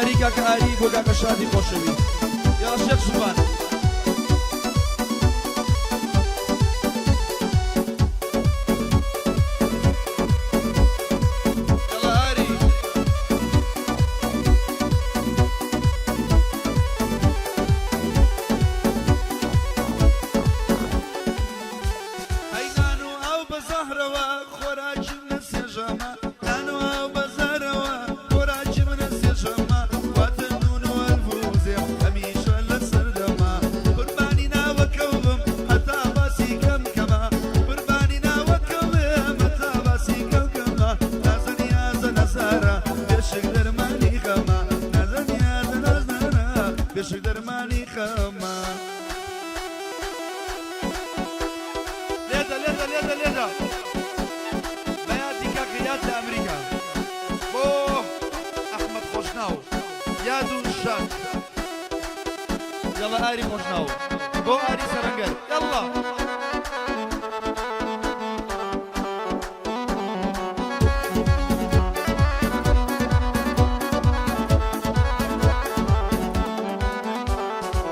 آری کاکە ئاری بۆ کاکە شادی خۆشەوی یا شێخ زوبان يلا آري خوشناو بو آري سرنجل يلا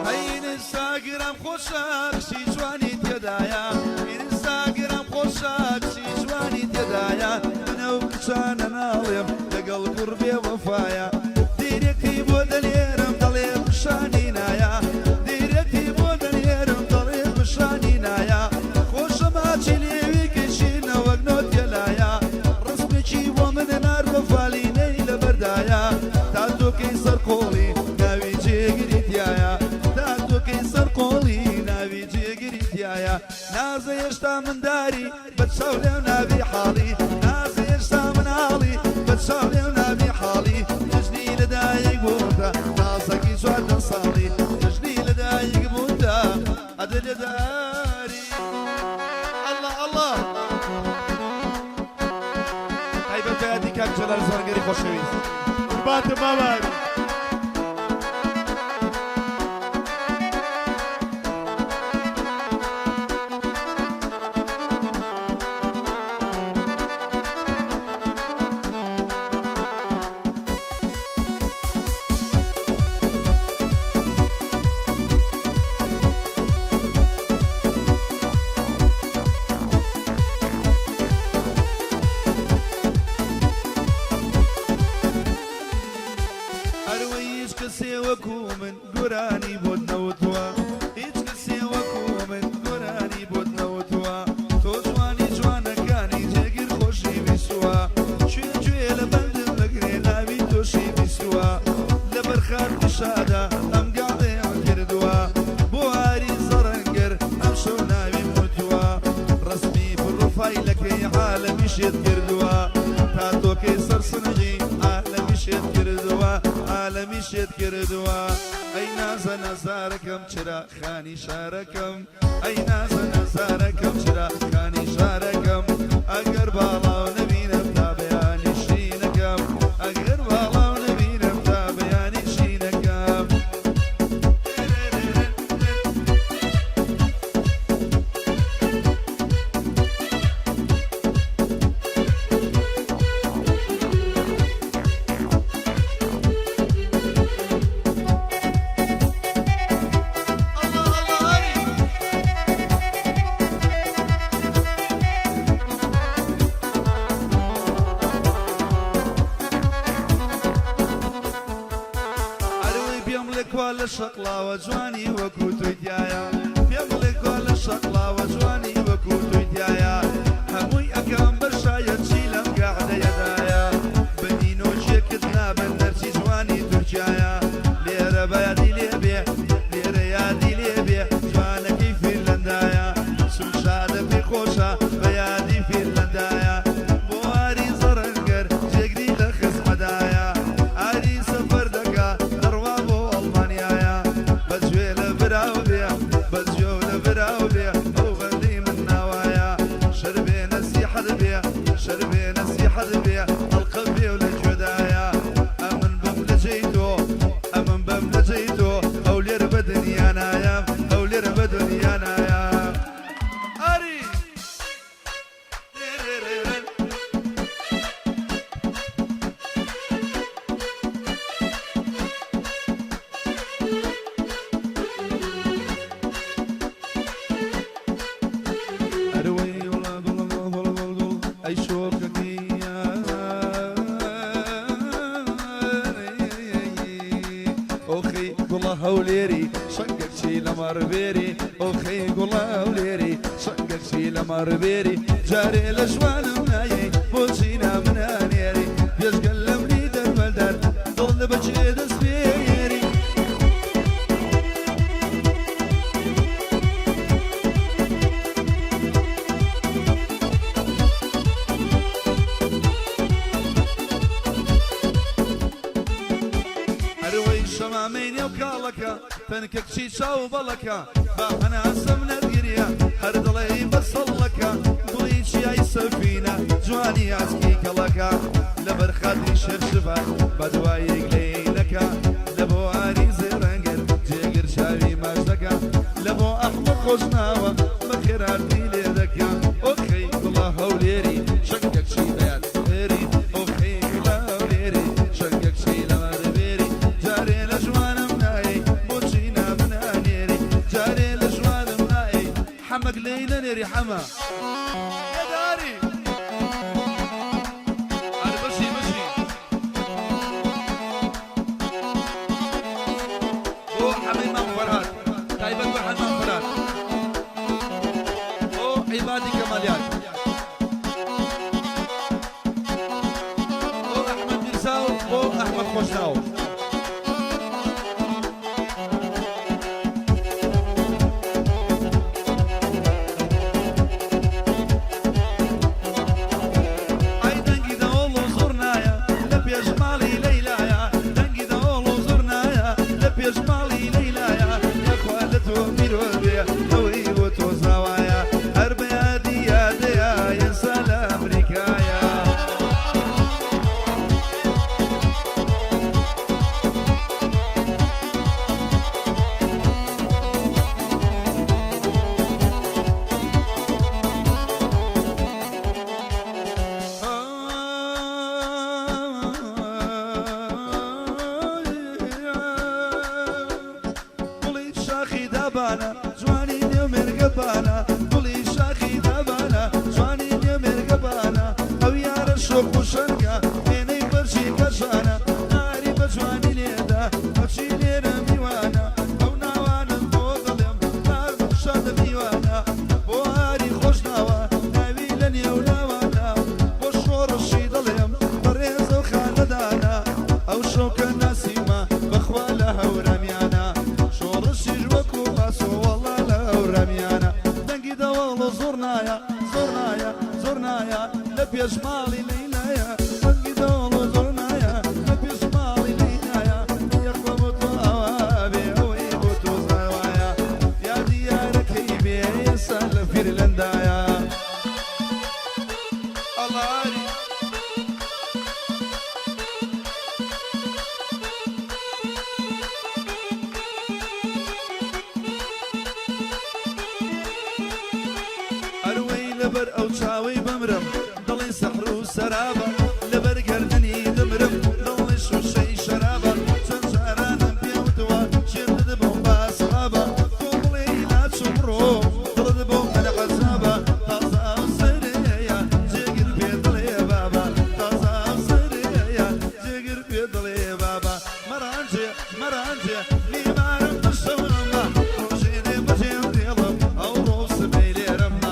هين الساقرام خوشك شي جواني تدايا هين الساقرام خوشك شي جواني تدايا انا وكشان ناظم لقل قربي وفايا ديريكي بودليرم ضليل بشاني نايا ديريكي بودليرم ضليل بشاني نايا خوش ما تشيلي كشينا وقنوت يلايا رسمي شي ومن نار وفاليني لبردايا تاتو كيسر قولي ناوي جيجري تيايا تاتو كيسر قولي ناوي جيجري تيايا نازي يشتا من داري بتشاولي ونابي حالي نازي يشتا من عالي بتشاولي ونابي حالي تجني لدايق بوتا ناسكي شوات صالي تجني لدايق بوتا عدل داري الله الله هاي بفادي كاك جلال زرقري خوشويس بات بابار من قراني بودنا وتوا هيج كسي وكو من قراني بودنا وتوا توجواني جوانا كاني جاقر خوشي بسوا شوي شوي لبند مقري نابي توشي بسوا لبرخار بشادة ام قاعدين كردوا بواري زرنقر ام شو نابي موتوا رسمي بالرفاي لكي عالمي شيد كردوا تاتو كيسر صنعي عالمي شيد كردوا عالمي شيد كردوا أي ناس نزاركم شرا خاني شاركم أي ناس نزاركم شرا خاني شاركم أقرب الله ونبينا بتابعاني شينكم أقرب الله ونبينا بتابعاني شينكم ولا شقلا وجواني وكوتو ديايا بيملك ولا شقلا وجواني وكوتو ديايا هموي أكام برشايا تشيلم قاعدة يدايا بنينو شكتنا بنرشي جواني تركيايا ليرة بيادي ليبيا ليرة يادي ليبيا جوانا كي فنلندايا سمشادة في خوشة بيادي فنلندايا بواري زرنقر جيقري لخص مدايا عادي سفر دقا دروابو بزجول براوبيا وغلي من نوايا شربي نسيحة بيا شربي نسيحة بيا القلبي والجدايا أمن بملجيتو أمن بملجيتو أولي ربدني أنايا أولي ربدني أنايا أري أي شوقك أخي قولها هوليري شقك شي لمربيري أخي قولها هوليري شقك شي لمربيري جاري الأجوان منايي بوشينا من هانيري يشقلم لي در مدر ضل بجيد سبيري شمامين وكالكا تنكك شيشة وبلكا باحنا سمنا ديريا هرد لي بصلكا ضليشي اي سفينة جواني عسكي كلكا لبر خدري شرشفا بدواي قليلكا لبو عريزي رنقر جيقر شاوي ماجدكا لبو احمد خوشناوة بخير هردي ليدكا اوكي والله هوليري شكك شي بيات غيري اوكي والله هوليري شكك شي لمربيري جاري الأجوان مناي بوشينا من هانيري جاري الأجوان مناي حمق ليلة نيري حما يا داري أنا بشي هو حمي منفرات تايبك واحد منفرات هو عبادي كماليات هو أحمد مرساو هو أحمد خوشناو جواني اليوم رقبانا قولي شاخي دابانا جواني اليوم رقبانا او يا رشوق وشنقا بيني برشي كشانا ناري بجواني ليدا بشي لينا ميوانا او ناوانا بوظلم نار مخشاد ميوانا بوهاري خوشناوا ناوي لني وناوانا بوشور الشي ظلم بريز وخاندانا او شوك الناسيمة بخوالها ورميانا شور الشي جوكو والله لو رميانا دنقي دوالو زرنايا زرنايا زرنايا لبيا شمالي لينايا دنقي دوالو زرنايا لبيا شمالي لينايا يخبط اوابي ويبوت زوايا يا ديارك هيبي يسال فيرلندايا الله علي لبر او تشاوي بمرم ضلي سحر وسرابه لبر قردني دمرم ضلي شو شي شرابه شنشرانا بيوتوا شرد بومبا صحابه ضلي لا تشمرو ضرد بومبا الغزابه طازه وسريه جيقر بيضلي بابا طازه وسريه جيقر بيضلي بابا مرانجي مرانجي لي مارم بالشورما روجيني بجيم ديضم او روس بيلي رمنا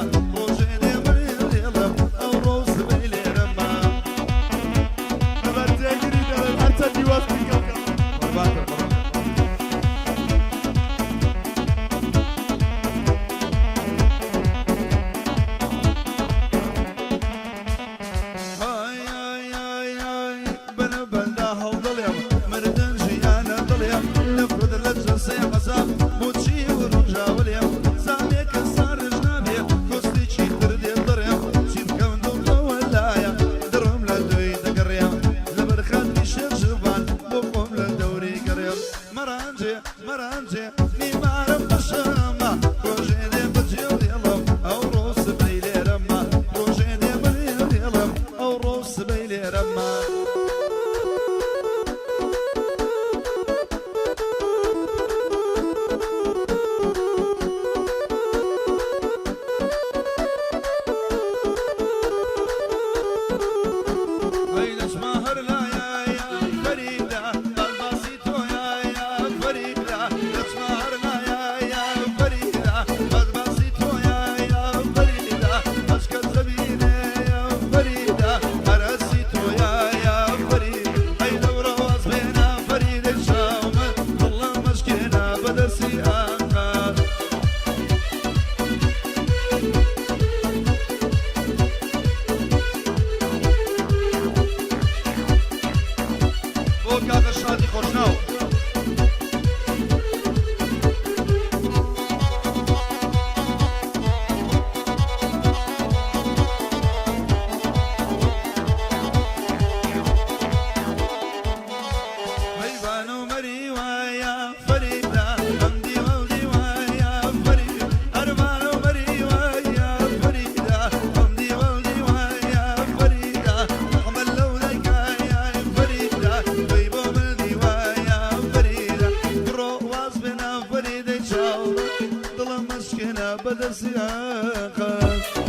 بدا سياقك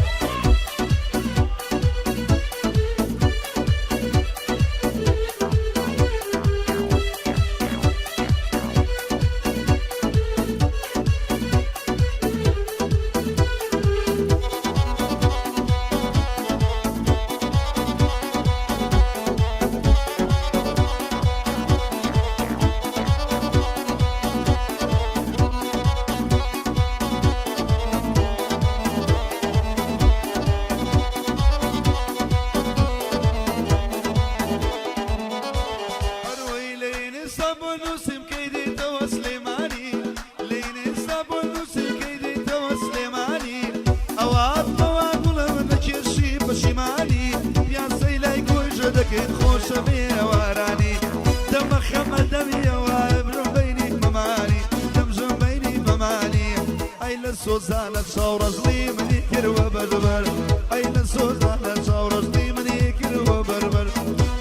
سوزانة شورة ظليمني كروة بربر أين سوزانة شورة ظليمني كروة بربر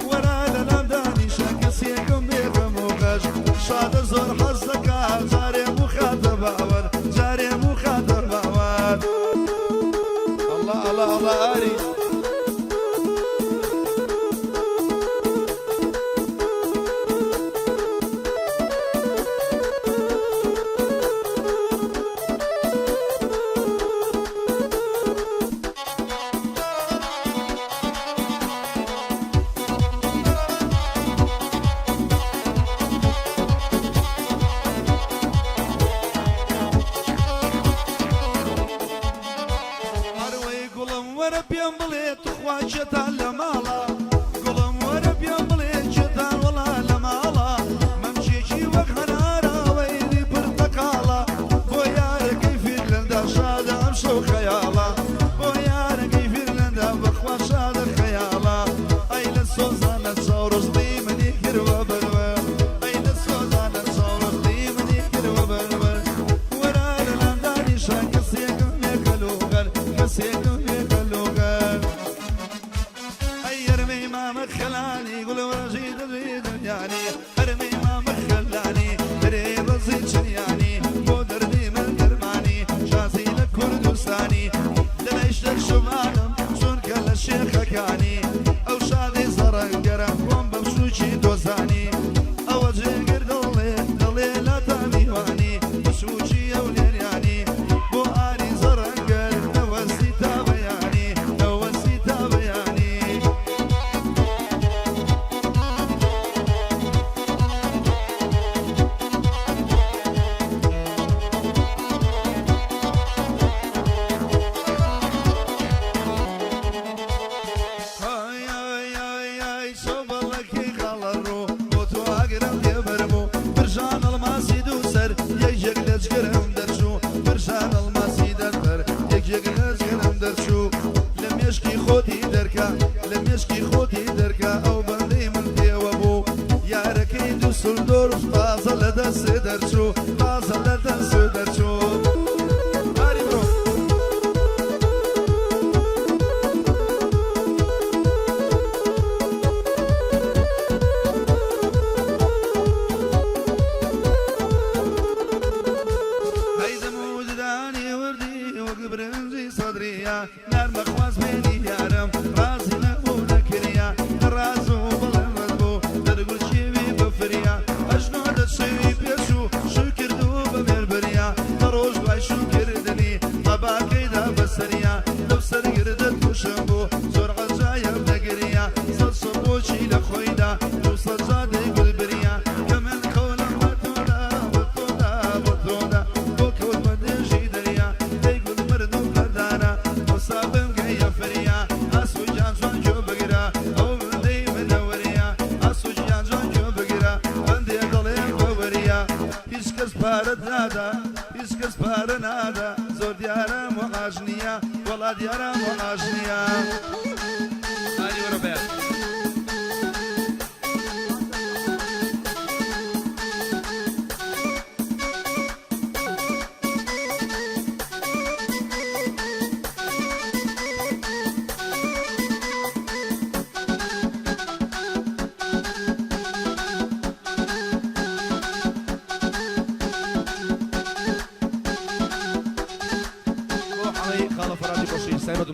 ورا لناداني شاكس يكم بيكم وغش شاد زور حزك جاري مخاطب أول جاري مخاطب أول الله الله الله أري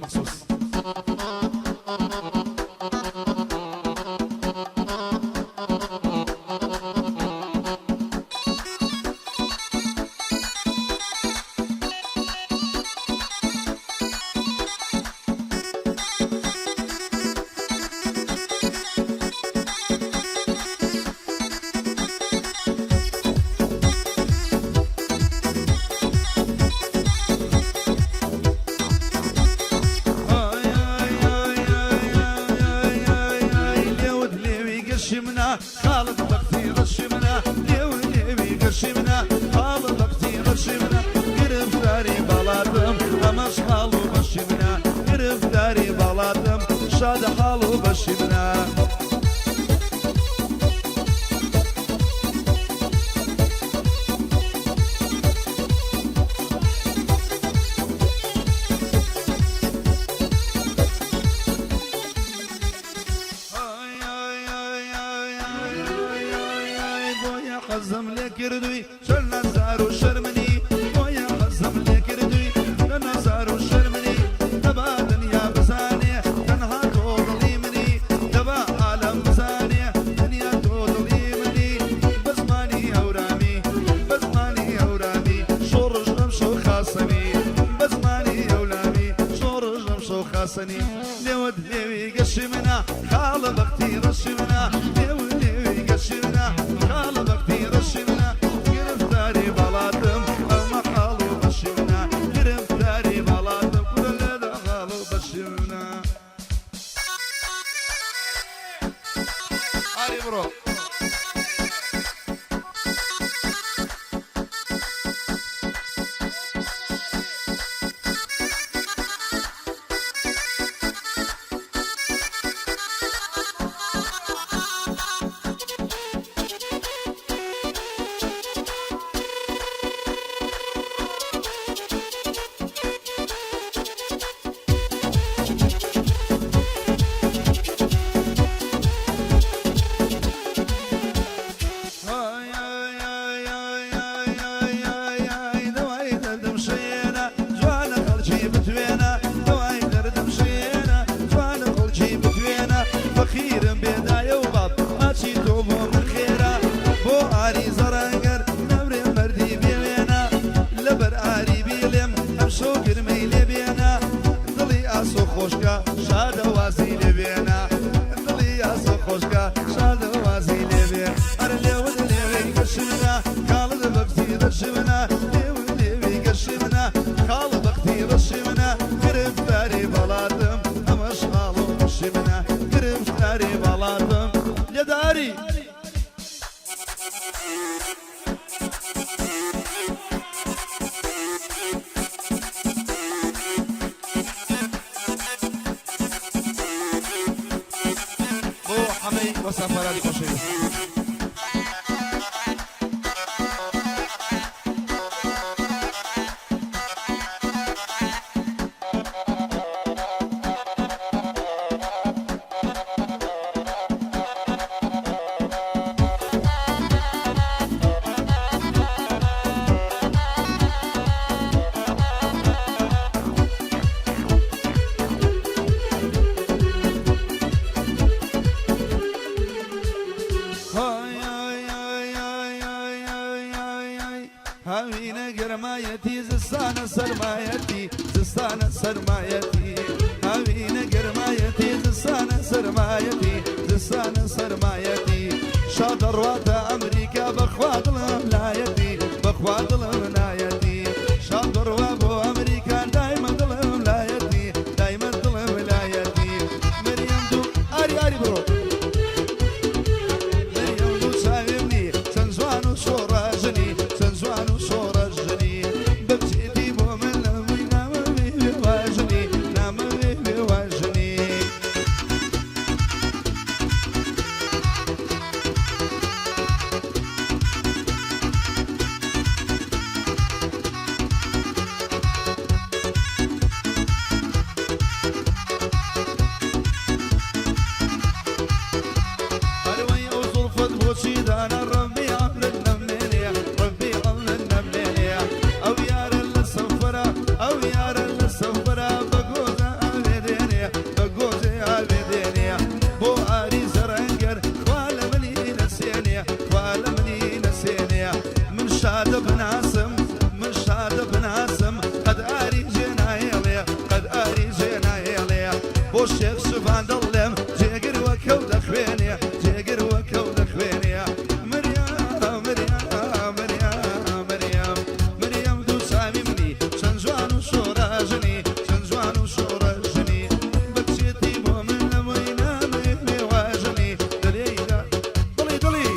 مخصوص. خالد بختي رشمنا ليوي قشمنا خالد بختي رشمنا قرب داري بلادم امش خالو بشمنا قرب داري بلادم شاد خالو بشمنا قزم لك ردوي شلنا زارو شرمني ويا قزم لك ردوي شلنا زارو شرمني تبا دنيا بزاني تنها تضلي مني تبا عالم بزاني دنيا تضلي مني بزماني اورامي بزماني اورامي شورج نمشو خاصني بزماني اولامي شورج نمشو خاصني لود ليوي قشمنا خال بختي رشمنا ليوي قشمنا خال بختي رشمنا قرفتاري بلادم اما خالو بشمنا قرفتاري بلادم كل دا خالو بشمنا علي برو فخير بداية وباب أشي توبو من خيرا بو عاري زرانقر نوري مردي بينا لبر عاري بيلم أمشو قرمي لبينا دلي أسو خوشكا شاد وازي لبينا دلي أسو خوشكا شاد وازي لبينا أرلي ودلي قشمنا خالد بختي رشمنا ليوي قشمنا خالد بختي رشمنا قرفتاري بلادم أمش خالو قشمنا قرفتاري بلادم لداري بو حمي وسفرات خوشي هاوينا قرمايتي زستانة سرمايتي زستانة سرمايتي هاوينا قرمايتي زستانة سرمايتي زستانة سرمايتي شادر وادا أمريكا بخواد الولايتي بخواد الولايتي شادر وابو أمريكا دايما الولايتي دايما الولايتي مريم دو أري برو مريم دو سايمني سنزوانو شوراجني سنزوانو شوراجني ببتيتي بومن لمي نام بيبي واجني نام بيبي واجني دڵێم جێگر وەکەو دەخوێنێ جێگر وەکەو دەخوێنێ مریەم دوو چاوی منی چەند جوان و شۆڕەژنی چەند جوان و شۆڕەژنی بەچێتی بۆ من لەمەی نامێ مێواژنی دەرێیدا دڵی دڵی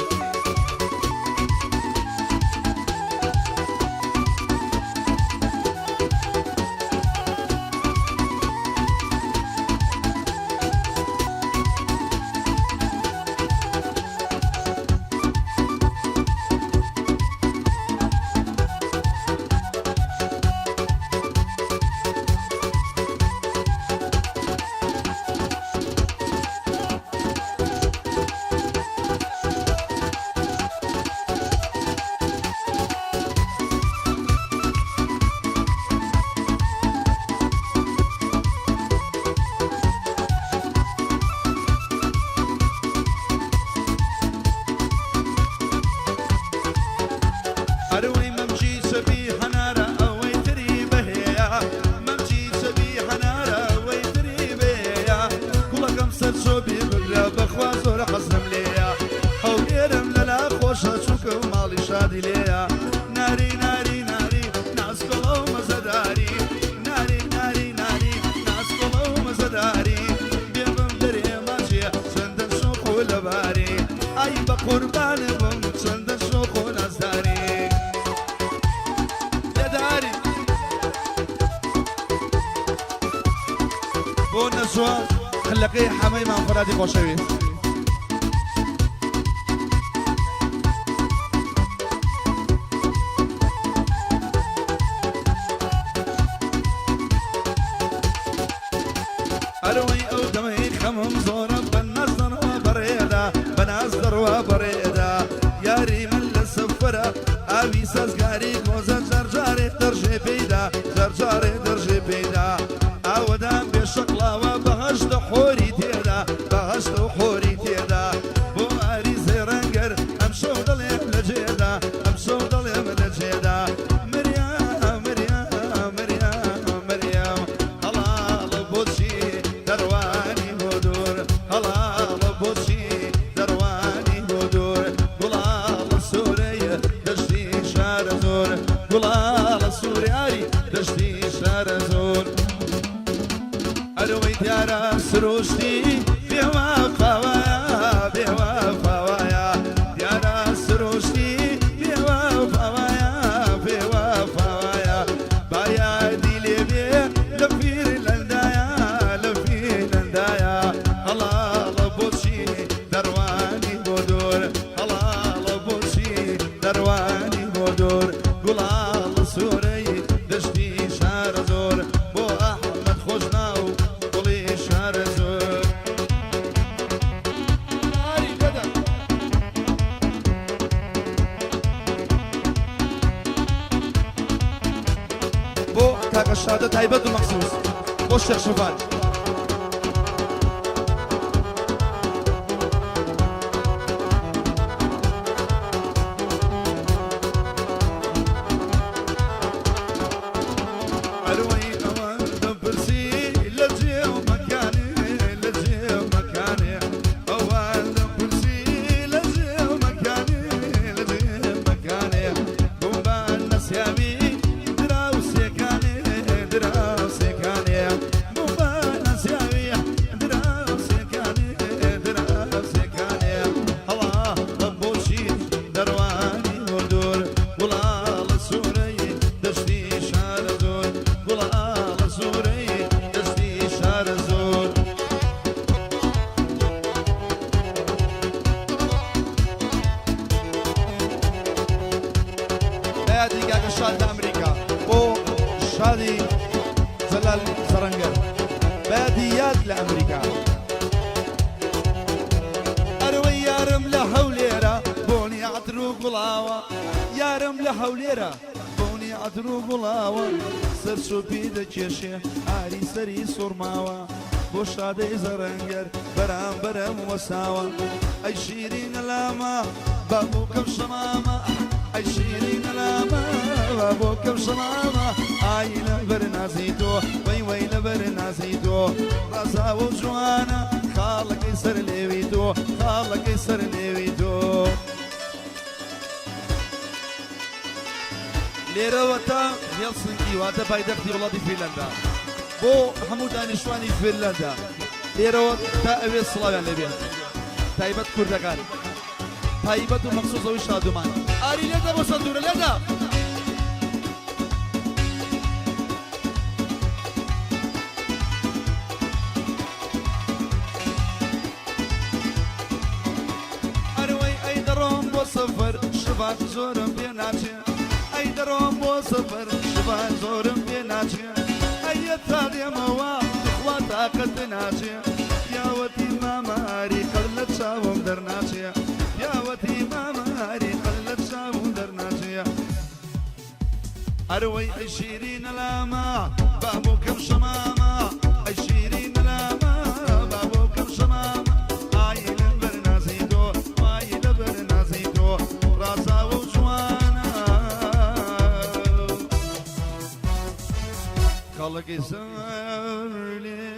هەروەی مەمچی سەبی هەنارە ئەوەی تری بەهەیە مەمچی سەبی هەنارە ئەوەی تری بەهەیە گوڵەکەم سەر چۆبی بگرە بەخوا زۆر حەزم لێیە هەولێرم لەلا خۆشە چونکە و ماڵی شادی لێیە ناری ناری ناری ناسکۆڵە و مەزەداری ناری ناری ناری ناسکۆڵە و مەزەداری بێبم دەرێماچێ چەندە شۆخ و لەباری ئای بە قوربانە بم چەندە شۆخ و نازداری بۆ نەچوە خلەکەی حەمەی مامفرادی خۆشەویست ئەرەوەی ئەو دەمەی خەمم زۆرە بەناز دەڕوا بەڕێدا بەناز دەڕوا بەڕێدا یاری من لە سەفەرە ئاوی سەزگاری گۆزە جەرجارێ دەڕژێ پێیدا جەرجارێ دەڕژێ پێیدا ئاوەدان بێشەقڵاوە بەهەشتە خۆری تێدا بەهەشتە خۆری تێدا بۆ ئاری زێڕەنگەر ئەم شەو دڵێم لە جێدا ئەم شەو دڵێم لە جێدا مریەم هەڵاڵە بۆچی دەڕوانی بۆ دوور هەڵاڵە بۆچی دەڕوانی بۆ دوور گوڵاڵە سوورەیە دەشتی شارە زۆر گوڵاڵە سووریاری دەشتی شارە زۆر ئەرەوەی دیارە سروشتی بێوەفاوایە بێوەفاوایە دیارە سروشتی بێوەفاوایە بێوەفاوایە بایادی لێبێ لە پیر لەندایە لە پیر لەندایە هەڵاڵە بۆچی دەڕوانی بۆ دوور هەڵاڵە بۆچی دەڕوانی بۆ دوور گوڵاڵە سوورەی دەشتی شارە زۆر بۆ ئەحمەد خۆش ناو گوڵی شارە زۆر بۆ کاکە شادە تایبەت و مەخسووس بۆ شێخ شەفاعی ئەرەوەی ئەوان دەپرسی لە جێ و مەکانێ لە جێ و مەکانێ ئەوان دەپرسی لە جێ و مەکانێ لە جێ و مەکانێ بۆمبان نەسیاوی دراوسێکانێ دراوسێکانێ بۆمبان نەسیاوی دراوسێکانێ دراوسێکانێ هەڵاڵە بۆچی دەڕوانی بۆ دوور گوڵاڵە سوورەی دەشتی شارە زۆر گوڵاڵە سوورەی دەشتی شارە زۆر بەیادی کاکە شاد لە ئەمریکا بۆ شادی جەلال زەڕەنگەر بەیادی یاد لە ئەمریکا ئەرەوەی یارم لە هەولێرە بۆنی عەتر و گوڵاوە یارم لە هەولێرە بۆنی عەتر و گوڵاوە سەر سۆپی دەکێشێ ئاری سەری سوڕماوە بۆ شادەی زەڕەنگەر بەرامبەرم وەساوە ئەی شیرینە لامە با بۆ کەم شەمامە ئەی شیرینە لامە با بۆ کەم شەمامە ئای لەبەر نازی تۆ وەی وەی لەبەر نازی تۆ ڕازاوە و جوانە سر لويتو خالك سر لويتو ليروتا هلسنكي واتا بايدختي ولادي فنلندا بو حمود دانشواني فنلندا ليروتا اوي سلاويان لبيان تايبت كردگان تايبت ومخصوص اوي شادومان اري لدا بو صندورة لدا اروي اي دروم بو سفر شبات زورم بيناتي اي دروم بو سفر شبات زورم بيناتي اي تاغي موا اخواتا قدناتي يا وتي ماماري قلت ساوم درناتي يا وتي ماماري قلت ساوم درناتي اروي عشرين لاما بابو كم شمامة عشرين لاما بابو كم شمامة عايل برنازيدو عايل برنازيدو راسا وجوانا خلق سرلي